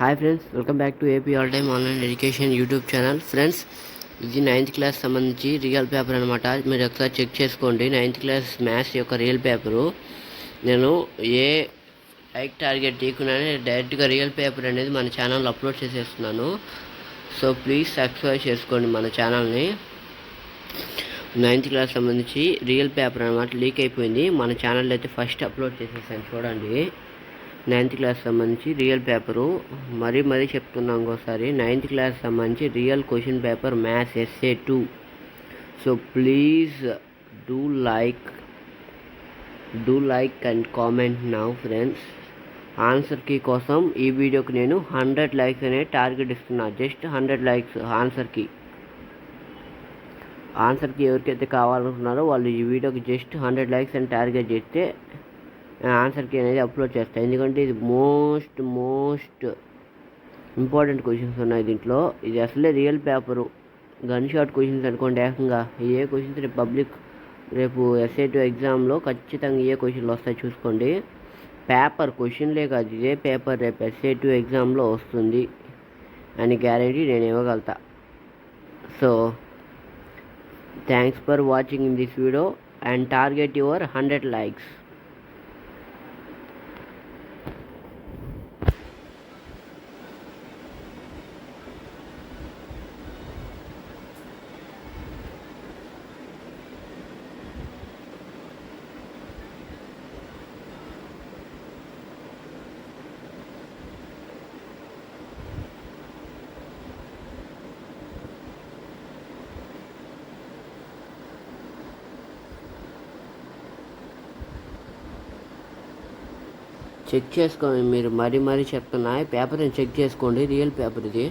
Hi friends, welcome back to AP all time online education YouTube channel. Friends, ఇది 9th class సంబంధించి real paper అనమాట. మీరు ఒకసారి check చేసుకోండి. 9th క్లాస్ మ్యాథ్స్ యొక్క రియల్ పేపరు. నేను ఏ లైక్ టార్గెట్ తీయకుండానే డైరెక్ట్గా రియల్ పేపర్ అనేది మన ఛానల్లో అప్లోడ్ చేసేస్తున్నాను. సో ప్లీజ్ సబ్స్క్రైబ్ చేసుకోండి మన ఛానల్ని. 9th క్లాస్ సంబంధించి రియల్ పేపర్ అనమాట లీక్ అయిపోయింది. మన ఛానల్లో అయితే ఫస్ట్ అప్లోడ్ చేసేసాను, చూడండి. 9th క్లాస్ సంబంధించి రియల్ పేపరు మరీ చెప్తున్నాం ఇంకోసారి. 9th క్లాస్ సంబంధించి real question paper maths SA 2. So please do like and comment now friends. Answer key కోసం ఈ వీడియోకి నేను 100 లైక్స్ అనే టార్గెట్ ఇస్తున్నా. జస్ట్ 100 లైక్స్ ఆన్సర్కి ఎవరికైతే కావాలనుకున్నారో వాళ్ళు ఈ వీడియోకి జస్ట్ 100 లైక్స్ అని టార్గెట్ చేస్తే ఆన్సర్ కీ అనేది అప్లోడ్ చేస్తాను. ఎందుకంటే ఇది మోస్ట్ ఇంపార్టెంట్ క్వశ్చన్స్ ఉన్నాయి దీంట్లో. ఇది అసలే real paper. Gun shot questions అనుకోండి. ఏకంగా ఏ క్వశ్చన్స్ రేపు ఎస్ఏ 2 ఎగ్జామ్లో ఖచ్చితంగా ఏ క్వశ్చన్లు వస్తాయి చూసుకోండి. పేపర్ క్వశ్చన్లే కాదు, ఇదే పేపర్ రేపు ఎస్ఏ 2 ఎగ్జామ్లో వస్తుంది అని గ్యారంటీ నేను ఇవ్వగలుగుతా. So thanks for watching in this video and target your 100 likes. Check చేసుకోండి, మీరు మరీ చెప్తున్నా. పేపర్ని చెక్ చేసుకోండి, రియల్ పేపర్ ఇది.